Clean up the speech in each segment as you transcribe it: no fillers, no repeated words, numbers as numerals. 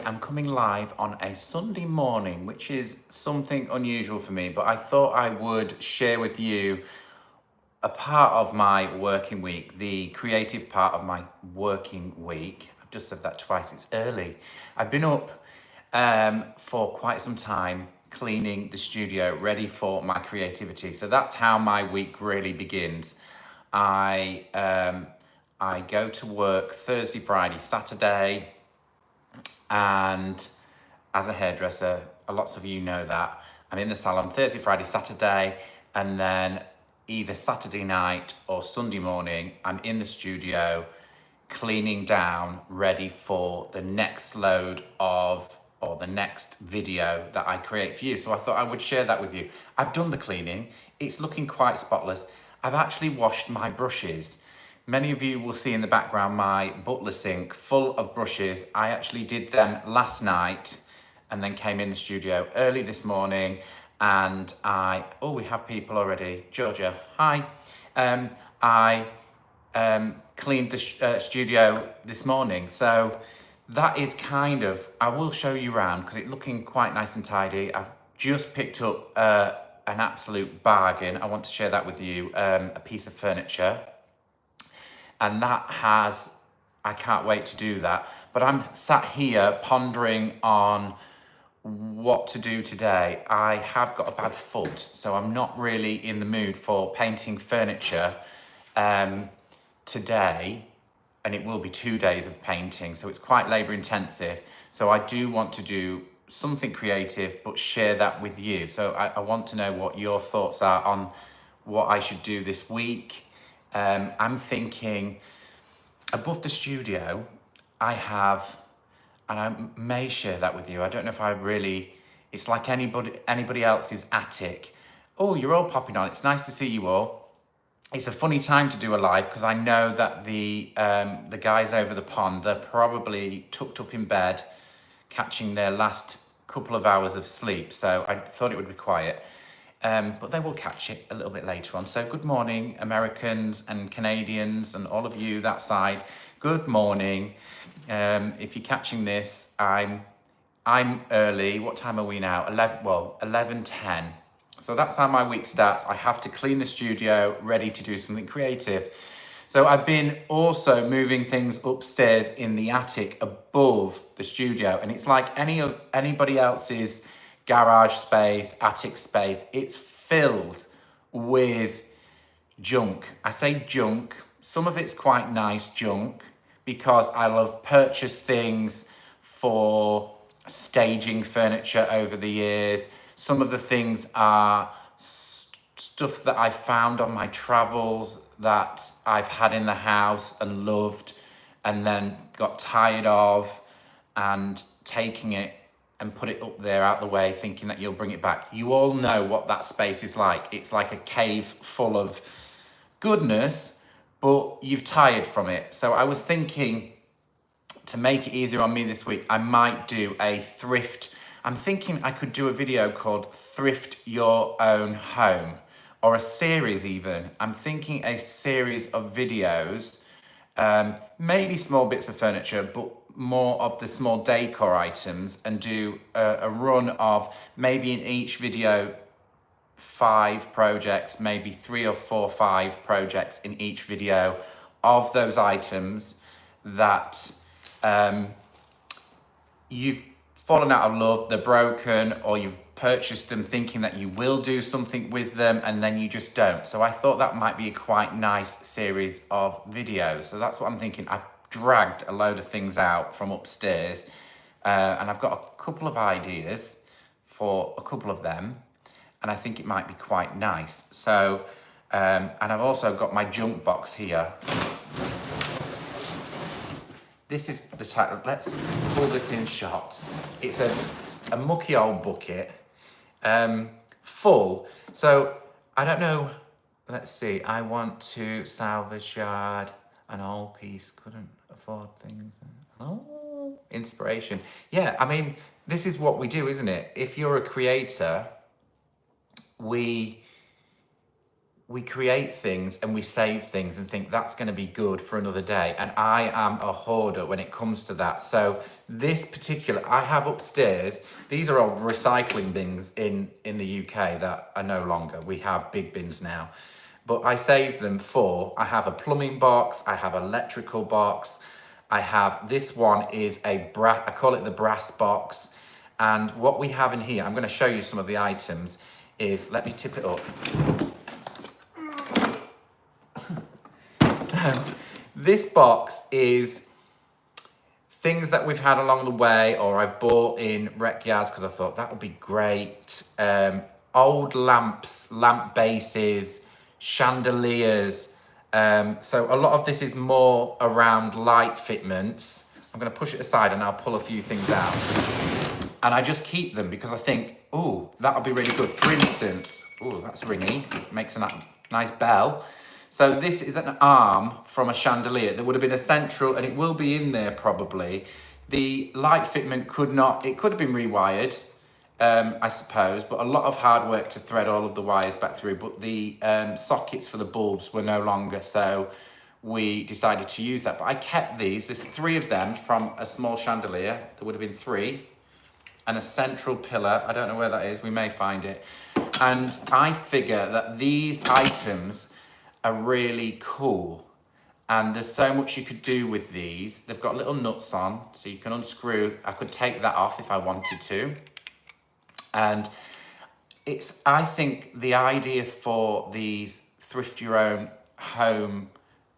I am coming live on a Sunday morning, which is something unusual for me, but I thought I would share with you a part of my working week, the creative part of my working week. I've just said that twice, it's early. I've been up for quite some time cleaning the studio, ready for my creativity. So that's how my week really begins. I go to work Thursday, Friday, Saturday, and as a hairdresser, lots of you know that, I'm in the salon Thursday, Friday, Saturday, and then either Saturday night or Sunday morning, I'm in the studio cleaning down, ready for the next load of, or the next video that I create for you. So I thought I would share that with you. I've done the cleaning. It's looking quite spotless. I've actually washed my brushes. Many of you will see in the background my butler sink full of brushes. I actually did them last night and then came in the studio early this morning, and we have people already. Georgia, hi. I cleaned the studio this morning. So that is kind of, I will show you around because it's looking quite nice and tidy. I've just picked up an absolute bargain. I want to share that with you, a piece of furniture. And I can't wait to do that. But I'm sat here pondering on what to do today. I have got a bad foot, so I'm not really in the mood for painting furniture today. And it will be 2 days of painting, so it's quite labor intensive. So I do want to do something creative, but share that with you. So I want to know what your thoughts are on what I should do this week. I'm thinking above the studio, I have, and I may share that with you. I don't know if I really, it's like anybody else's attic. Oh, you're all popping on. It's nice to see you all. It's a funny time to do a live because I know that the guys over the pond, they're probably tucked up in bed, catching their last couple of hours of sleep. So I thought it would be quiet. But they will catch it a little bit later on. So good morning, Americans and Canadians and all of you that side. Good morning. If you're catching this, I'm early. What time are we now? 11:10. So that's how my week starts. I have to clean the studio, ready to do something creative. So I've been also moving things upstairs in the attic above the studio, and it's like anybody else's garage space, attic space. It's filled with junk. I say junk, some of it's quite nice junk because I'll have purchased things for staging furniture over the years. Some of the things are stuff that I found on my travels that I've had in the house and loved and then got tired of and taking it and put it up there out the way, thinking that you'll bring it back. You all know what that space is like. It's like a cave full of goodness, but you've tired from it. So I was thinking, to make it easier on me this week, I might do a thrift. I'm thinking I could do a video called Thrift Your Own Home, or a series even. I'm thinking a series of videos, maybe small bits of furniture, but more of the small decor items, and do a run of maybe in each video 5 projects, maybe 3 or 4, 5 projects in each video of those items that you've fallen out of love, they're broken, or you've purchased them thinking that you will do something with them and then you just don't. So I thought that might be a quite nice series of videos. So that's what I'm thinking. I've dragged a load of things out from upstairs, and I've got a couple of ideas for a couple of them, and I think it might be quite nice. So, and I've also got my junk box here. This is the type, let's pull this in shot. It's a mucky old bucket, full. So I don't know, let's see, I want to salvage yard an old piece, couldn't afford things. Oh, inspiration. Yeah, I mean, this is what we do, isn't it? If you're a creator, we we create things and we save things and think that's going to be good for another day. And I am a hoarder when it comes to that. So this particular, I have upstairs, these are all recycling bins in the UK that are no longer. We have big bins now. But I saved them for, I have a plumbing box, I have an electrical box, I have, this one is I call it the brass box. And what we have in here, I'm going to show you some of the items, is, let me tip it up. So this box is things that we've had along the way, or I've bought in rec yards because I thought that would be great. Old lamps, lamp bases, chandeliers. So a lot of this is more around light fitments. I'm going to push it aside and I'll pull a few things out. And I just keep them because I think, oh, that'll be really good. For instance, oh, that's ringy, makes a nice bell. So this is an arm from a chandelier. There would have been a central, and it will be in there probably. The light fitment could have been rewired, I suppose, but a lot of hard work to thread all of the wires back through. But the sockets for the bulbs were no longer, so we decided to use that. But I kept these. There's 3 of them from a small chandelier. There would have been 3. And a central pillar. I don't know where that is. We may find it. And I figure that these items are really cool. And there's so much you could do with these. They've got little nuts on, so you can unscrew. I could take that off if I wanted to. And I think the idea for these thrift your own home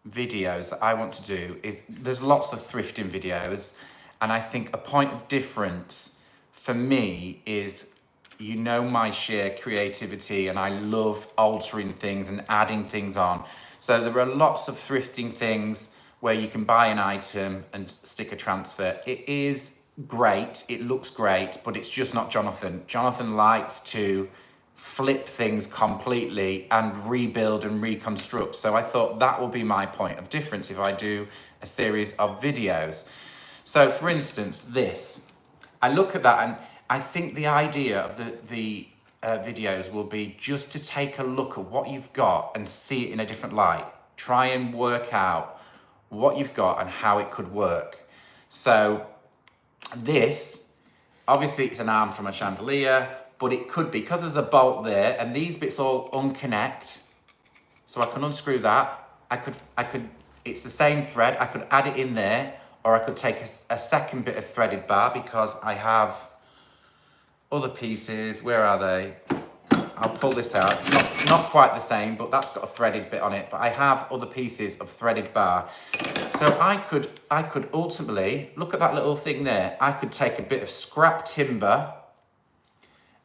videos that I want to do is, there's lots of thrifting videos. And I think a point of difference for me is, you know, my sheer creativity, and I love altering things and adding things on. So there are lots of thrifting things where you can buy an item and stick a transfer. It is great, it looks great, but it's just not Jonathan. Jonathan likes to flip things completely and rebuild and reconstruct. So I thought that will be my point of difference if I do a series of videos. So for instance, this, I look at that and I think the idea of the videos will be just to take a look at what you've got and see it in a different light. Try and work out what you've got and how it could work. So this, obviously it's an arm from a chandelier, but it could be, because there's a bolt there and these bits all unconnect, so I can unscrew that. I could, it's the same thread, I could add it in there, or I could take a second bit of threaded bar because I have other pieces. Where are they? I'll pull this out. It's not quite the same, but that's got a threaded bit on it. But I have other pieces of threaded bar. So I could ultimately, look at that little thing there. I could take a bit of scrap timber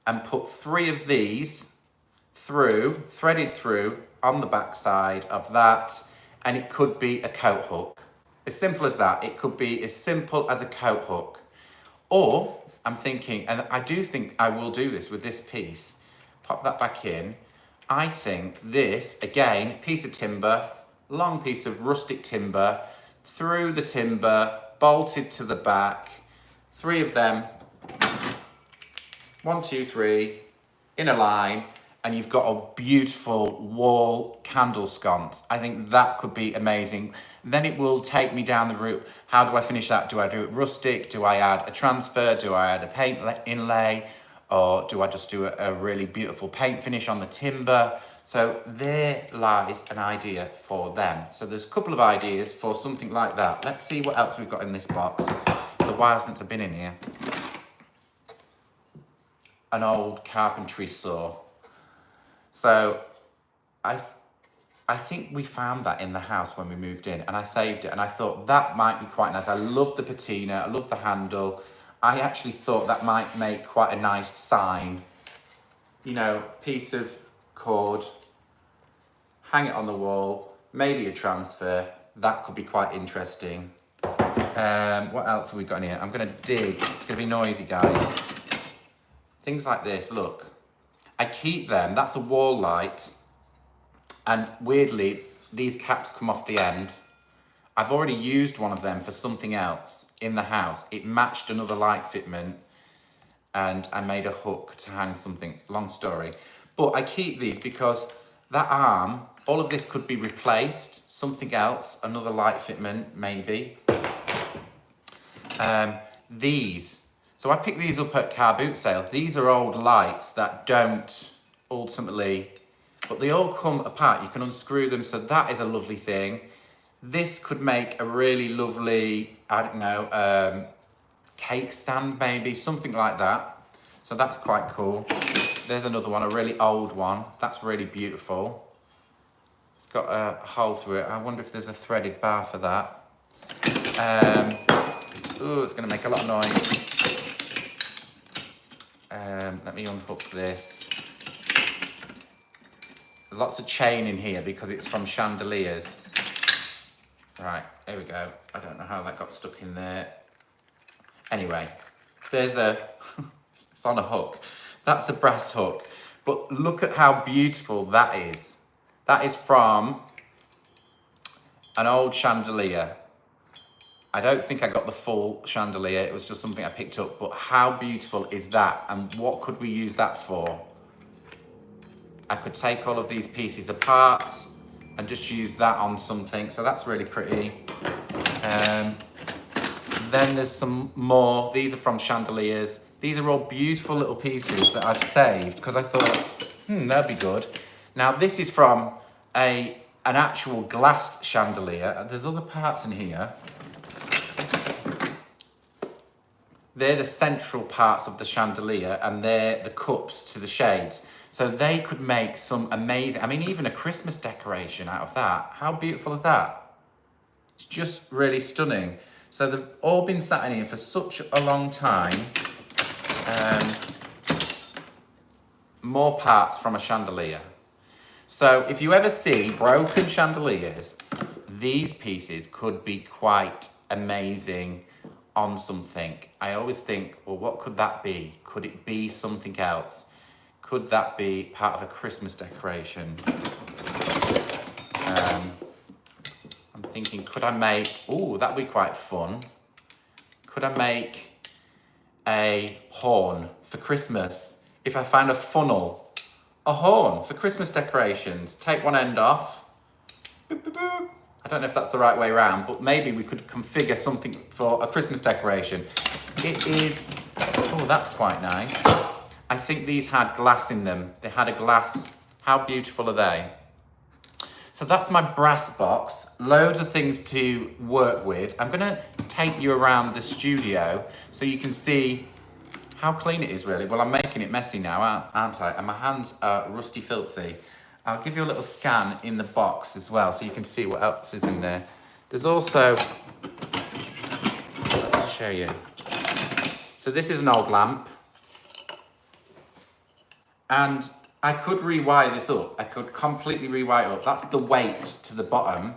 and put 3 of these threaded through on the back side of that. And it could be a coat hook. As simple as that. It could be as simple as a coat hook. Or I'm thinking, and I do think I will do this with this piece, pop that back in. I think this, again, piece of timber, long piece of rustic timber, through the timber, bolted to the back, 3 of them, 1, 2, 3, in a line, and you've got a beautiful wall candle sconce. I think that could be amazing. Then it will take me down the route. How do I finish that? Do I do it rustic? Do I add a transfer? Do I add a paint inlay? Or do I just do a really beautiful paint finish on the timber? So there lies an idea for them. So there's a couple of ideas for something like that. Let's see what else we've got in this box. It's a while since I've been in here. An old carpentry saw. So I think we found that in the house when we moved in, and I saved it, and I thought that might be quite nice. I love the patina, I love the handle. I actually thought that might make quite a nice sign. You know, piece of cord, hang it on the wall, maybe a transfer. That could be quite interesting. What else have we got in here? I'm gonna dig, it's gonna be noisy, guys. Things like this, look. I keep them, that's a wall light. And weirdly, these caps come off the end. I've already used one of them for something else in the house. It matched another light fitment and I made a hook to hang something, long story. But I keep these because That arm, all of this could be replaced. Something else, another light fitment, maybe. These. So I picked these up at car boot sales. These are old lights that don't ultimately, but they all come apart. You can unscrew them, so that is a lovely thing. This could make a really lovely, I don't know, cake stand maybe, something like that. So that's quite cool. There's another one, a really old one. That's really beautiful. It's got a hole through it. I wonder if there's a threaded bar for that. Oh, it's gonna make a lot of noise. Let me unhook this. Lots of chain in here because it's from chandeliers. Right, there we go. I don't know how that got stuck in there. Anyway, there's a, it's on a hook. That's a brass hook. But look at how beautiful that is. That is from an old chandelier. I don't think I got the full chandelier. It was just something I picked up. But how beautiful is that? And what could we use that for? I could take all of these pieces apart and just use that on something. So that's really pretty. Then there's some more. These are from chandeliers. These are all beautiful little pieces that I've saved because I thought, that'd be good. Now this is from an actual glass chandelier. There's other parts in here. They're the central parts of the chandelier and they're the cups to the shades. So they could make some amazing, I mean, even a Christmas decoration out of that. How beautiful is that? It's just really stunning. So they've all been sat in here for such a long time. More parts from a chandelier. So if you ever see broken chandeliers, these pieces could be quite amazing on something. I always think, well, what could that be? Could it be something else? Could that be part of a Christmas decoration? I'm thinking, could I make, that'd be quite fun. Could I make a horn for Christmas? If I find a funnel, a horn for Christmas decorations, take one end off. Boop, boop, boop. I don't know if that's the right way around, but maybe we could configure something for a Christmas decoration. It is, that's quite nice. I think these had glass in them. They had a glass. How beautiful are they? So that's my brass box. Loads of things to work with. I'm gonna take you around the studio so you can see how clean it is really. Well, I'm making it messy now, aren't I? And my hands are rusty filthy. I'll give you a little scan in the box as well so you can see what else is in there. There's also, I'll show you. So this is an old lamp. And I could rewire this up. I could completely rewire it up. That's the weight to the bottom.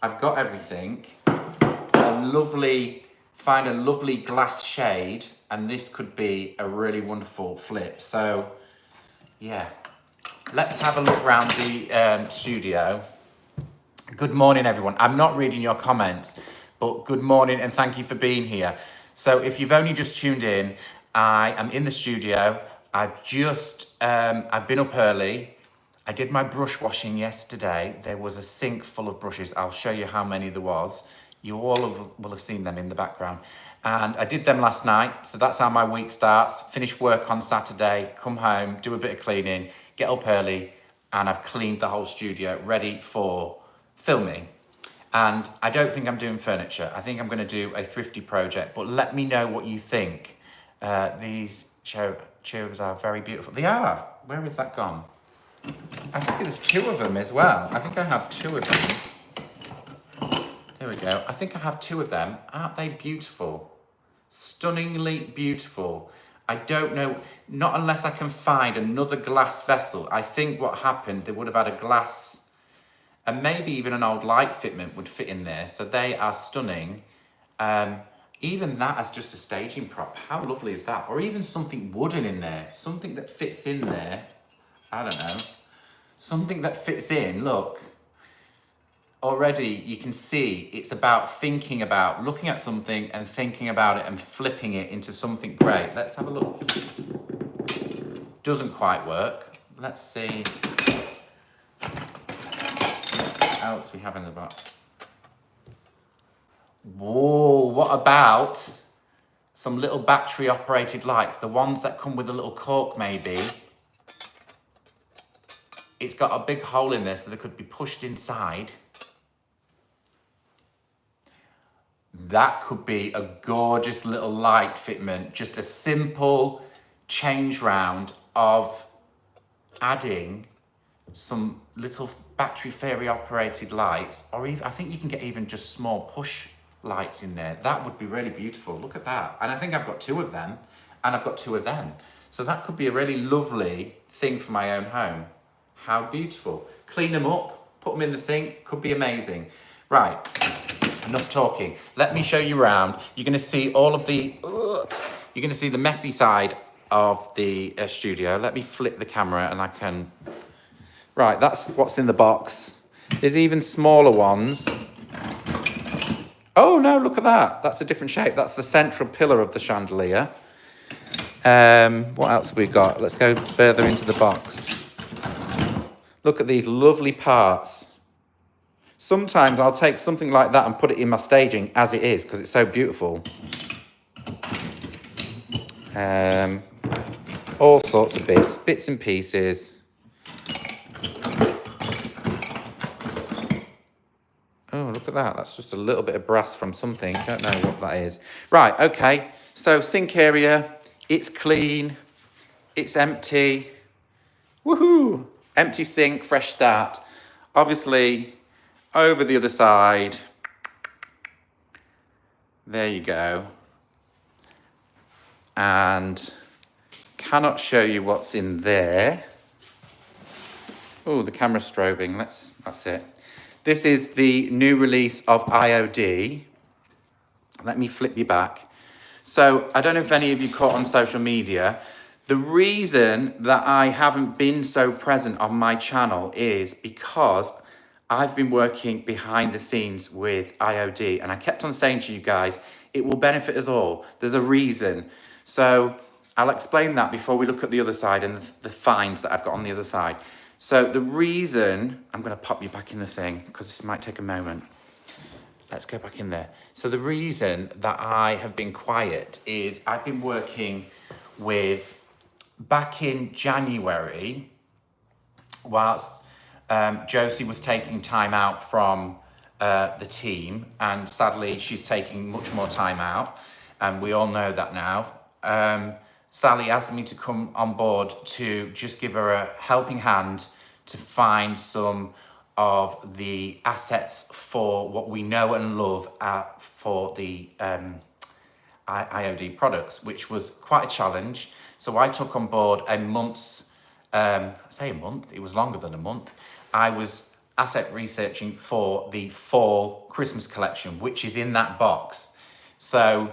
I've got everything. Find a lovely glass shade, and this could be a really wonderful flip. So, yeah. Let's have a look around the studio. Good morning, everyone. I'm not reading your comments, but good morning and thank you for being here. So if you've only just tuned in, I am in the studio. I've been up early. I did my brush washing yesterday. There was a sink full of brushes. I'll show you how many there was. You all will have seen them in the background. And I did them last night. So that's how my week starts. Finish work on Saturday, come home, do a bit of cleaning, get up early, and I've cleaned the whole studio ready for filming. And I don't think I'm doing furniture. I think I'm gonna do a thrifty project, but let me know what you think. These chairs are very beautiful. They are. Where has that gone? I think there's two of them as well. I think I have two of them. There we go. I think I have two of them. Aren't they beautiful? Stunningly beautiful. I don't know, not unless I can find another glass vessel. I think what happened, they would have had a glass, and maybe even an old light fitment would fit in there. So they are stunning. Even that as just a staging prop, how lovely is that? Or even something wooden in there, something that fits in there. I don't know. Something that fits in, look. Already you can see it's about thinking about, looking at something and thinking about it and flipping it into something great. Let's have a look. Doesn't quite work. Let's see. else we have in the box? Whoa, what about some little battery operated lights? The ones that come with a little cork maybe. It's got a big hole in there so they could be pushed inside. That could be a gorgeous little light fitment. Just a simple change round of adding some little battery fairy operated lights, or even, I think you can get even just small push lights in there. That would be really beautiful. Look at that. And I think I've got 2 of them and I've got 2 of them. So that could be a really lovely thing for my own home. How beautiful. Clean them up, put them in the sink, could be amazing. Right, enough talking. Let me show you around. You're gonna see all of the, you're gonna see the messy side of the studio. Let me flip the camera and I can, right, that's what's in the box. There's even smaller ones. Oh no, look at that. That's a different shape. That's the central pillar of the chandelier. What else have we got? Let's go further into the box. Look at these lovely parts. Sometimes I'll take something like that and put it in my staging as it is because it's so beautiful. All sorts of bits and pieces. Oh, look at that. That's just a little bit of brass from something. Don't know what that is. Right, okay. So sink area, it's clean, it's empty. Woohoo! Empty sink, fresh start. Obviously, over the other side. There you go. And cannot show you what's in there. Oh, the camera's strobing. That's it. This is the new release of IOD. Let me flip you back. So I don't know if any of you caught on social media. The reason that I haven't been so present on my channel is because I've been working behind the scenes with IOD, and I kept on saying to you guys, it will benefit us all. There's a reason. So I'll explain that before we look at the other side and the finds that I've got on the other side. So the reason, I'm going to pop you back in the thing because this might take a moment. Let's go back in there. So the reason that I have been quiet is I've been working with, back in January, whilst Josie was taking time out from the team, and sadly she's taking much more time out, and we all know that now. Sally asked me to come on board to just give her a helping hand to find some of the assets for what we know and love for the IOD products, which was quite a challenge. So I took on board a month's, I say a month, it was longer than a month. I was asset researching for the fall Christmas collection, which is in that box. So,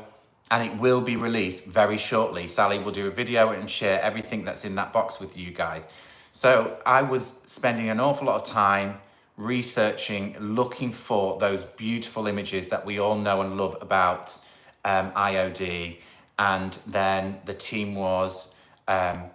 and it will be released very shortly. Sally will do a video and share everything that's in that box with you guys. So I was spending an awful lot of time researching, looking for those beautiful images that we all know and love about IOD. And then the team was, I'm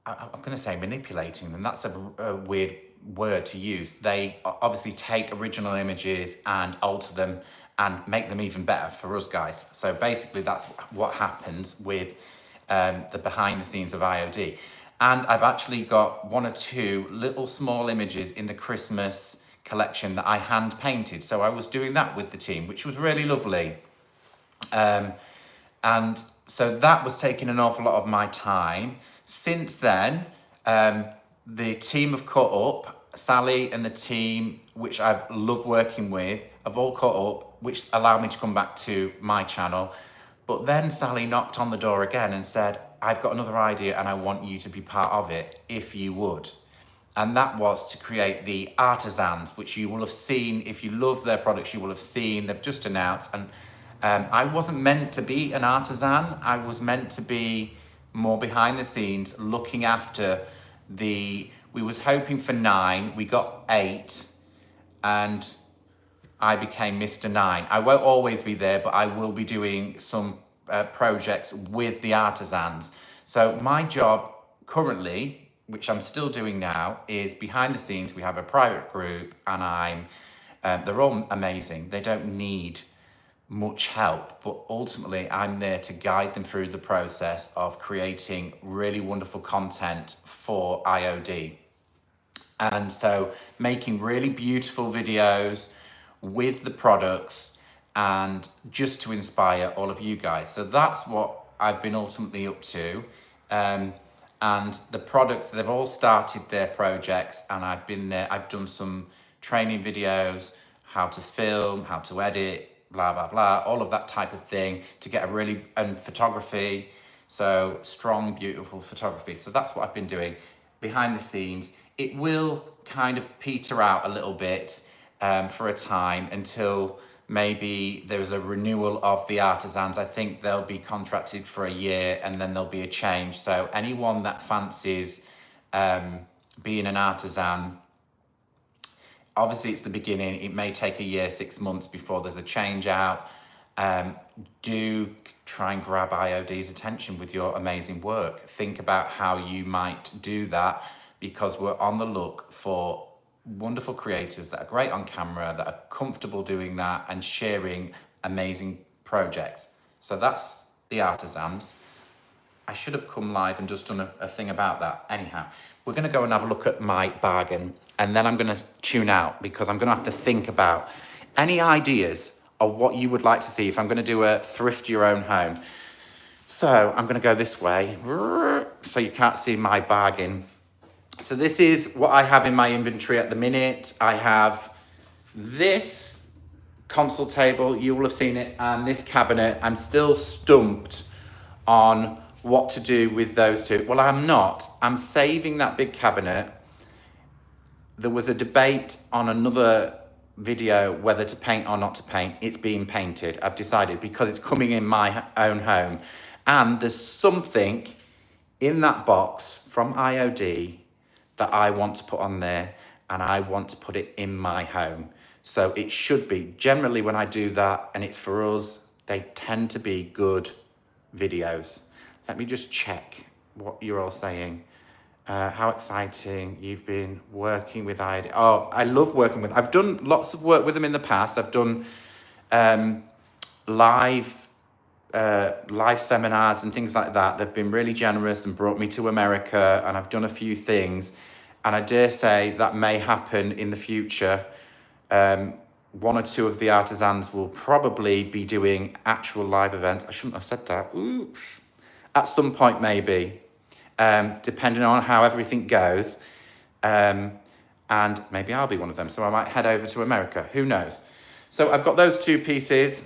going to say manipulating them. That's a weird word to use. They obviously take original images and alter them and make them even better for us guys. So basically that's what happens with the behind the scenes of IOD. And I've actually got 1 or 2 little small images in the Christmas collection that I hand painted. So I was doing that with the team, which was really lovely. And so that was taking an awful lot of my time. Since then, the team have caught up. Sally and the team, which I've loved working with, have all caught up, which allowed me to come back to my channel. But then Sally knocked on the door again and said, I've got another idea and I want you to be part of it, if you would. And that was to create the artisans, which you will have seen. If you love their products, you will have seen. They've just announced. And I wasn't meant to be an artisan. I was meant to be more behind the scenes, looking after we was hoping for 9, we got 8, and I became Mr. 9. I won't always be there, but I will be doing some projects with the artisans. So my job currently which I'm still doing now, is behind the scenes. We have a private group, and they're all amazing. They don't need much help, but ultimately I'm there to guide them through the process of creating really wonderful content for IOD. And so making really beautiful videos with the products and just to inspire all of you guys. So that's what I've been ultimately up to. And the products, they've all started their projects, and I've been there. I've done some training videos, how to film, how to edit, blah, blah, blah, all of that type of thing to get and photography. So strong, beautiful photography. So that's what I've been doing behind the scenes. It will kind of peter out a little bit for a time until maybe there's a renewal of the artisans. I think they'll be contracted for a year and then there'll be a change. So anyone that fancies being an artisan, obviously it's the beginning. It may take a year, 6 months before there's a change out. Do try and grab IOD's attention with your amazing work. Think about how you might do that, because we're on the look for wonderful creators that are great on camera, that are comfortable doing that and sharing amazing projects. So that's the artisans. I should have come live and just done a thing about that. Anyhow, we're going to go and have a look at my bargain, and then I'm going to tune out because I'm going to have to think about any ideas of what you would like to see if I'm going to do a thrift your own home. So I'm going to go this way so you can't see my bargain. So this is what I have in my inventory at the minute. I have this console table, you will have seen it, and this cabinet. I'm still stumped on what to do with those two. Well, I'm not. I'm saving that big cabinet. There was a debate on another video whether to paint or not to paint. It's being painted, I've decided, because it's coming in my own home. And there's something in that box from IOD that I want to put on there, and I want to put it in my home. So it should be, generally when I do that and it's for us, they tend to be good videos. Let me just check what you're all saying. How exciting you've been working with IOD. Oh, I love working with, I've done lots of work with them in the past. I've done live seminars and things like that. They've been really generous and brought me to America, and I've done a few things, and I dare say that may happen in the future. One or two of the artisans will probably be doing actual live events. I shouldn't have said that. Oops. At some point maybe, depending on how everything goes, and maybe I'll be one of them, so I might head over to America, who knows. So I've got those two pieces.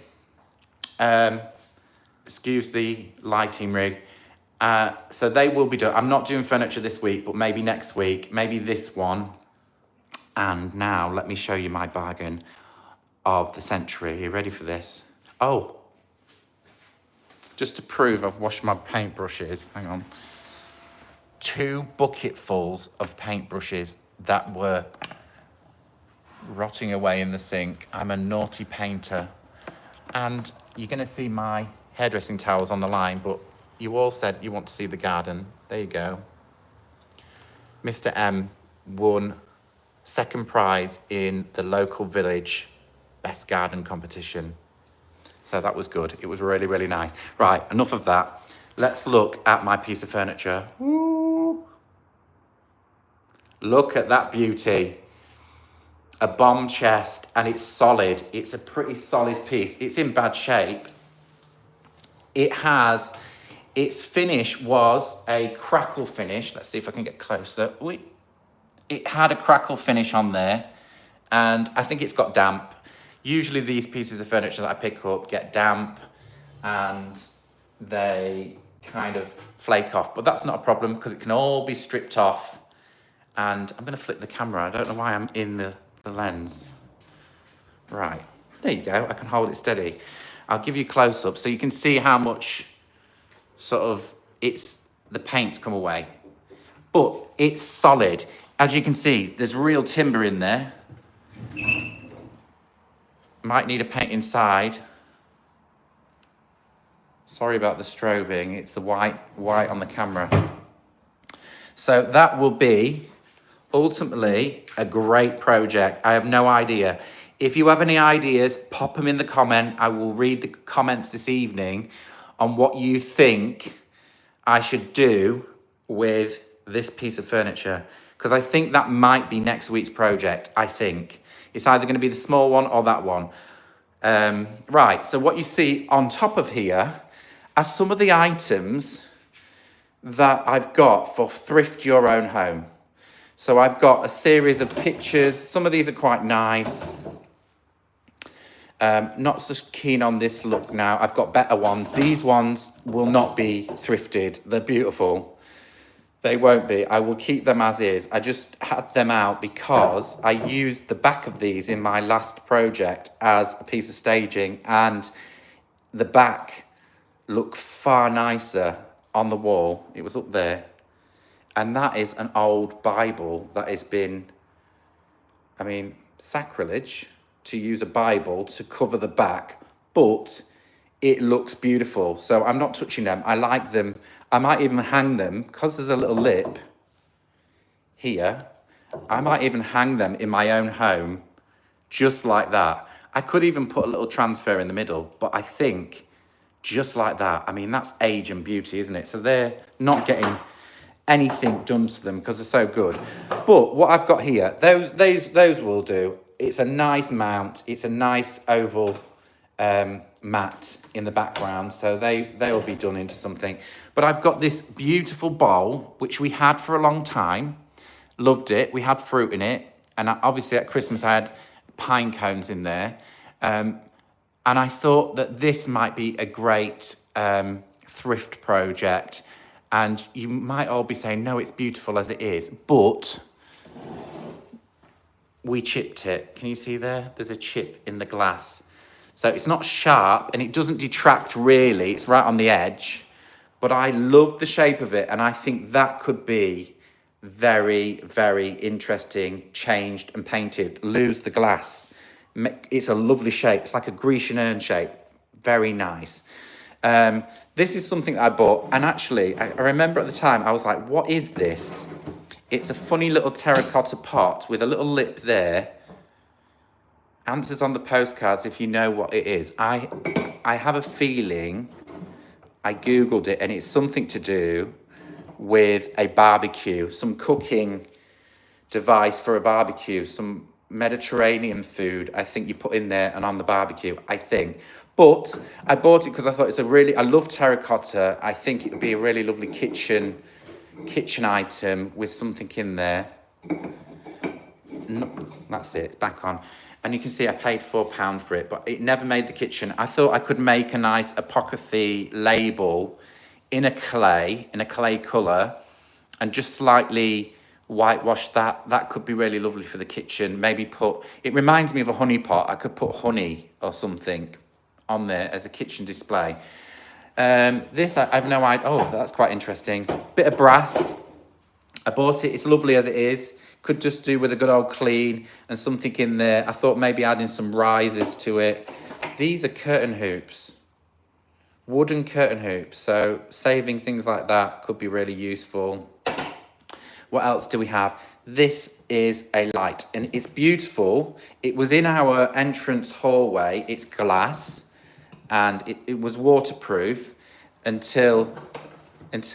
Excuse the lighting rig. So they will be done. I'm not doing furniture this week, but maybe next week, maybe this one. And now let me show you my bargain of the century. Are you ready for this? Oh, just to prove I've washed my paintbrushes, hang on. 2 bucketfuls of paintbrushes that were rotting away in the sink. I'm a naughty painter. And you're gonna see my hairdressing towels on the line, but you all said you want to see the garden. There you go. Mr. M won 2nd prize in the local village best garden competition. So that was good. It was really, really nice. Right, enough of that. Let's look at my piece of furniture. Woo. Look at that beauty. A bomb chest, and it's solid. It's a pretty solid piece. It's in bad shape. Its finish was a crackle finish. Let's see if I can get closer. It had a crackle finish on there, and I think it's got damp. Usually these pieces of furniture that I pick up get damp and they kind of flake off, but that's not a problem because it can all be stripped off. And I'm gonna flip the camera. I don't know why I'm in the lens. Right, there you go. I can hold it steady. I'll give you a close up so you can see how much sort of the paint's come away. But it's solid. As you can see, there's real timber in there. Might need a paint inside. Sorry about the strobing. It's the white on the camera. So that will be ultimately a great project. I have no idea. If you have any ideas, pop them in the comment. I will read the comments this evening on what you think I should do with this piece of furniture, because I think that might be next week's project. I think it's either going to be the small one or that one. Right, so what you see on top of here are some of the items that I've got for Thrift Your Own Home. So I've got a series of pictures. Some of these are quite nice. Not so keen on this look now. I've got better ones. These ones will not be thrifted. They're beautiful. They won't be. I will keep them as is. I just had them out because I used the back of these in my last project as a piece of staging, and the back looked far nicer on the wall. It was up there. And that is an old Bible that has been, I mean, sacrilege to use a Bible to cover the back, but it looks beautiful. So I'm not touching them. I like them. I might even hang them, because there's a little lip here. I might even hang them in my own home, just like that. I could even put a little transfer in the middle, but I think just like that. I mean, that's age and beauty, isn't it? So they're not getting anything done to them because they're so good. But what I've got here, those will do. It's a nice mount. It's a nice oval mat in the background, so they will be done into something. But I've got this beautiful bowl which we had for a long time. Loved it. We had fruit in it, and obviously at Christmas I had pine cones in there, and I thought that this might be a great thrift project. And you might all be saying, no, it's beautiful as it is, but we chipped it. Can you see there? There's a chip in the glass. So it's not sharp and it doesn't detract really. It's right on the edge, but I love the shape of it. And I think that could be very, very interesting, changed and painted. Lose the glass. It's a lovely shape. It's like a Grecian urn shape. Very nice. This is something I bought, and actually, I remember at the time, I was like, what is this? It's a funny little terracotta pot with a little lip there. Answers on the postcards if you know what it is. I have a feeling, I Googled it, and it's something to do with a barbecue, some cooking device for a barbecue, some Mediterranean food, I think you put in there and on the barbecue, I think. But I bought it because I thought it's I love terracotta. I think it would be a really lovely kitchen item with something in there. No, that's it, it's back on. And you can see I paid £4 for it, but it never made the kitchen. I thought I could make a nice apocryphy label in a clay colour, and just slightly whitewash that. That could be really lovely for the kitchen. Maybe it reminds me of a honey pot. I could put honey or something on there as a kitchen display. This, I've no idea. Oh, that's quite interesting. Bit of brass. I bought it. It's lovely as it is. Could just do with a good old clean and something in there. I thought maybe adding some risers to it. These are curtain hoops. Wooden curtain hoops. So saving things like that could be really useful. What else do we have? This is a light, and it's beautiful. It was in our entrance hallway. It's glass, and it was waterproof until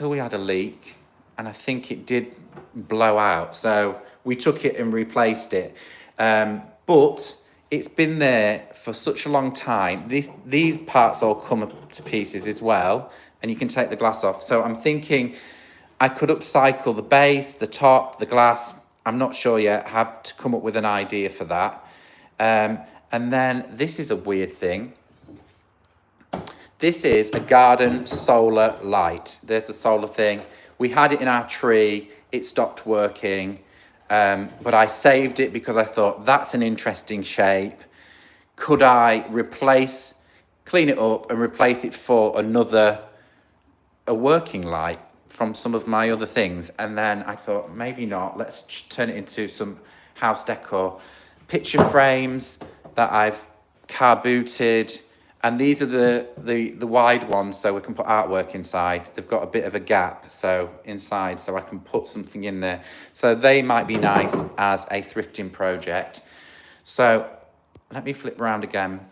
we had a leak, and I think it did blow out. So we took it and replaced it. But it's been there for such a long time. These parts all come up to pieces as well, and you can take the glass off. So I'm thinking I could upcycle the base, the top, the glass. I'm not sure yet. Have to come up with an idea for that. And then this is a weird thing. This is a garden solar light. There's the solar thing. We had it in our tree. It stopped working. But I saved it because I thought that's an interesting shape. Could I clean it up and replace it for a working light from some of my other things? And then I thought, maybe not. Let's turn it into some house decor. Picture frames that I've car booted. And these are the wide ones, so we can put artwork inside. They've got a bit of a gap so inside, so I can put something in there. So they might be nice as a thrifting project. So let me flip around again.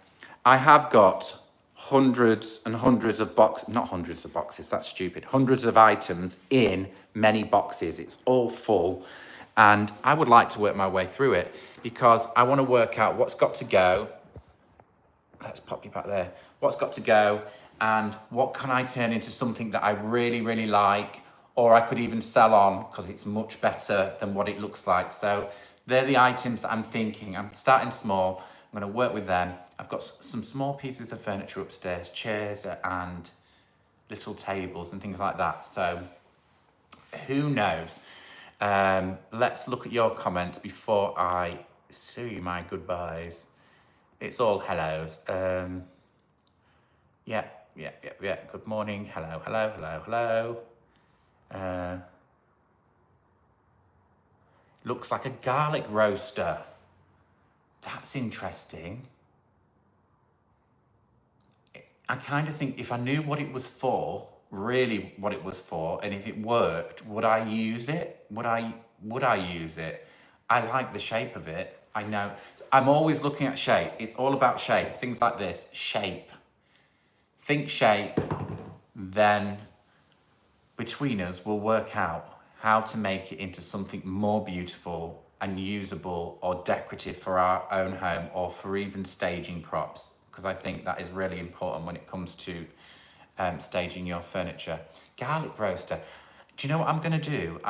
I have got hundreds and hundreds of boxes, not hundreds of boxes, that's stupid, hundreds of items in many boxes. It's all full. And I would like to work my way through it because I want to work out what's got to go. Let's pop you back there. What's got to go and what can I turn into something that I really, really like, or I could even sell on because it's much better than what it looks like. So they're the items that I'm thinking. I'm starting small. I'm going to work with them. I've got some small pieces of furniture upstairs, chairs and little tables and things like that. So who knows? Let's look at your comments before I say my goodbyes. It's all hellos. Yeah. Good morning. Hello. Looks like a garlic roaster. That's interesting. I kind of think if I knew what it was for, really what it was for, and if it worked, would I use it? Would I use it? I like the shape of it. I know. I'm always looking at shape. It's all about shape. Things like this, shape. Think shape, then between us we'll work out how to make it into something more beautiful and usable or decorative for our own home or for even staging props, because I think that is really important when it comes to staging your furniture. Garlic roaster. Do you know what I'm going to do?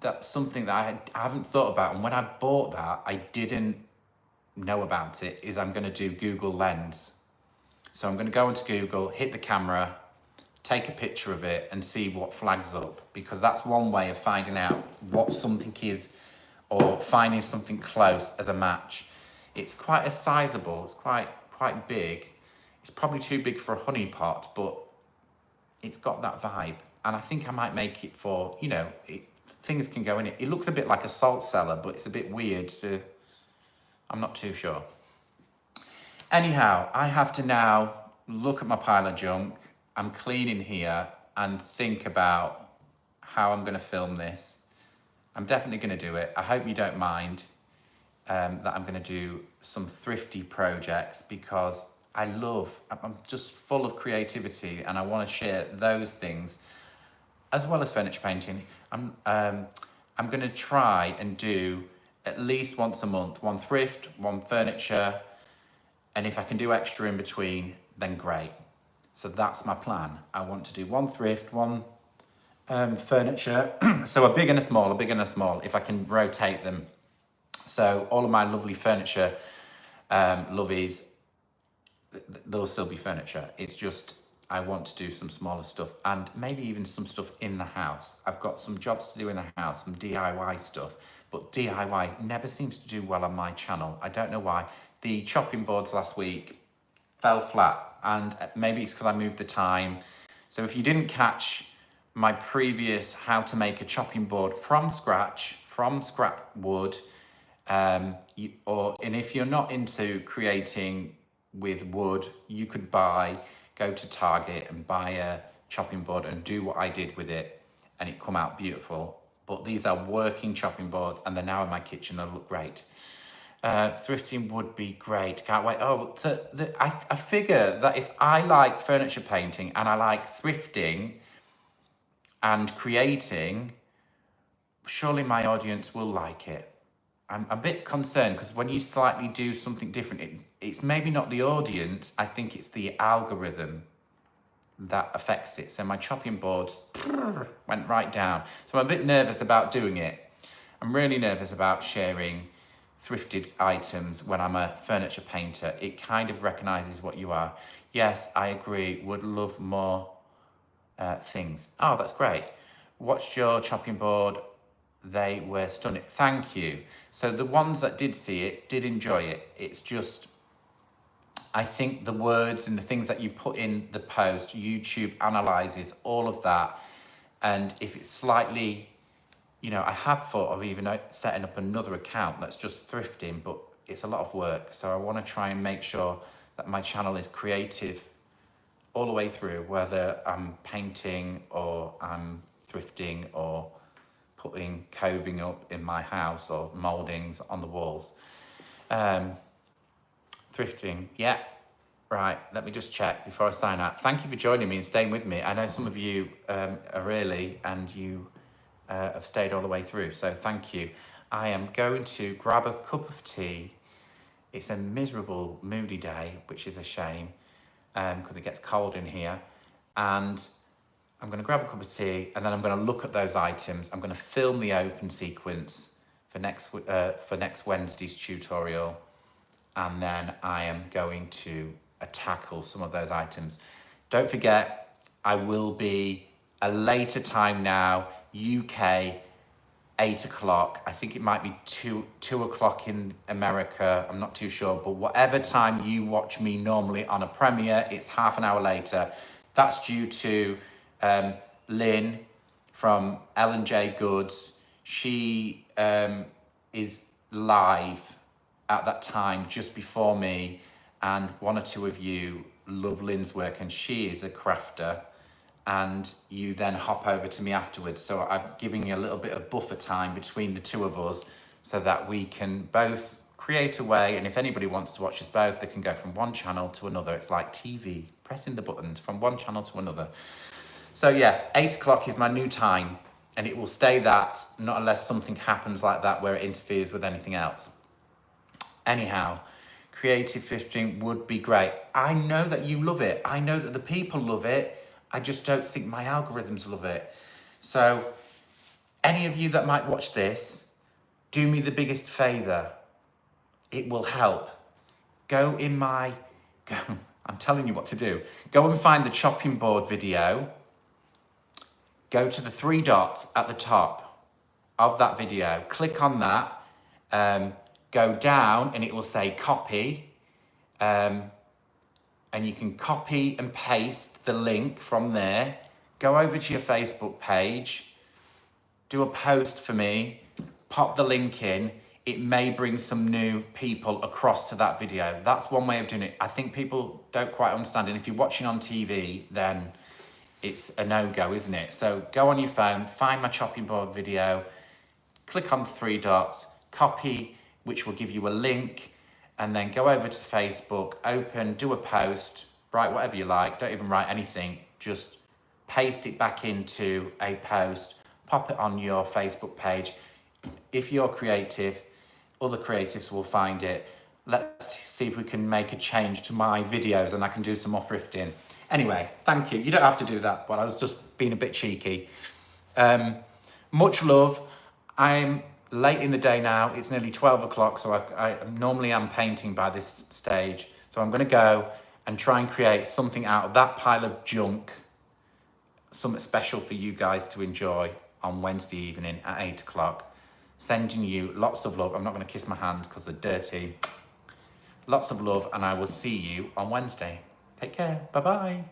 That's something that I haven't thought about, and when I bought that, I didn't know about it, is I'm going to do Google Lens. So I'm going to go into Google, hit the camera, take a picture of it and see what flags up, because that's one way of finding out what something is or finding something close as a match. It's quite a sizable, it's quite big. It's probably too big for a honey pot, but it's got that vibe. And I think I might make it for, things can go in it. It looks a bit like a salt cellar, but it's a bit weird to, I'm not too sure. Anyhow, I have to now look at my pile of junk. I'm cleaning here and think about how I'm going to film this. I'm definitely going to do it. I hope you don't mind that I'm going to do some thrifty projects, because I'm just full of creativity and I want to share those things as well as furniture painting. I'm going to try and do at least once a month, one thrift, one furniture, and if I can do extra in between, then great. So that's my plan. I want to do one thrift, one furniture, so a big and a small, if I can rotate them. So all of my lovely furniture lovies, there'll still be furniture. It's just, I want to do some smaller stuff and maybe even some stuff in the house. I've got some jobs to do in the house, some DIY stuff, but DIY never seems to do well on my channel. I don't know why. The chopping boards last week fell flat, and maybe it's because I moved the time. So if you didn't catch my previous how to make a chopping board from scratch, from scrap wood, and if you're not into creating with wood, you could go to Target and buy a chopping board and do what I did with it, and it come out beautiful. But these are working chopping boards and they're now in my kitchen. They look great. Thrifting would be great. Can't wait. I figure that if I like furniture painting and I like thrifting and creating, surely my audience will like it. I'm a bit concerned because when you slightly do something different, it's maybe not the audience, I think it's the algorithm that affects it. So my chopping boards went right down. So I'm a bit nervous about doing it. I'm really nervous about sharing thrifted items when I'm a furniture painter. It kind of recognizes what you are. Yes, I agree, would love more things. Oh, that's great. Watched your chopping board. They were stunning. Thank you. So the ones that did see it did enjoy it. It's just, I think the words and the things that you put in the post, YouTube analyzes all of that. And if it's slightly, I have thought of even setting up another account that's just thrifting, but it's a lot of work. So I want to try and make sure that my channel is creative all the way through, whether I'm painting or I'm thrifting or putting coving up in my house or mouldings on the walls. Thrifting, yeah, right, let me just check before I sign out. Thank you for joining me and staying with me. I know some of you are early and you have stayed all the way through, so thank you. I am going to grab a cup of tea. It's a miserable, moody day, which is a shame because it gets cold in here. And I'm going to grab a cup of tea and then I'm going to look at those items. I'm going to film the open sequence for next Wednesday's tutorial. And then I am going to tackle some of those items. Don't forget, I will be a later time now, UK, 8 o'clock. I think it might be 2 o'clock in America. I'm not too sure, but whatever time you watch me normally on a premiere, it's half an hour later. That's due to Lynn from L&J Goods. She is live at that time just before me, and one or two of you love Lynn's work and she is a crafter, and you then hop over to me afterwards. So I'm giving you a little bit of buffer time between the two of us so that we can both create a way, and if anybody wants to watch us both, they can go from one channel to another. It's like TV, pressing the buttons from one channel to another. So yeah, 8 o'clock is my new time, and it will stay that, not unless something happens like that where it interferes with anything else. Anyhow, creative thrifting would be great. I know that you love it. I know that the people love it. I just don't think my algorithms love it. So any of you that might watch this, do me the biggest favor. It will help. I'm telling you what to do. Go and find the chopping board video. Go to the 3 dots at the top of that video. Click on that. Go down and it will say copy. And you can copy and paste the link from there. Go over to your Facebook page. Do a post for me. Pop the link in. It may bring some new people across to that video. That's one way of doing it. I think people don't quite understand. And if you're watching on TV, then it's a no-go, isn't it? So go on your phone, find my chopping board video, click on the 3 dots, copy, which will give you a link, and then go over to Facebook, open, do a post, write whatever you like, don't even write anything, just paste it back into a post, pop it on your Facebook page. If you're creative, other creatives will find it. Let's see if we can make a change to my videos and I can do some more thrifting. Anyway, thank you. You don't have to do that, but I was just being a bit cheeky. Much love. I'm late in the day now. It's nearly 12 o'clock, so I normally am painting by this stage. So I'm going to go and try and create something out of that pile of junk, something special for you guys to enjoy on Wednesday evening at 8 o'clock. Sending you lots of love. I'm not going to kiss my hands because they're dirty. Lots of love, and I will see you on Wednesday. Take care. Bye-bye.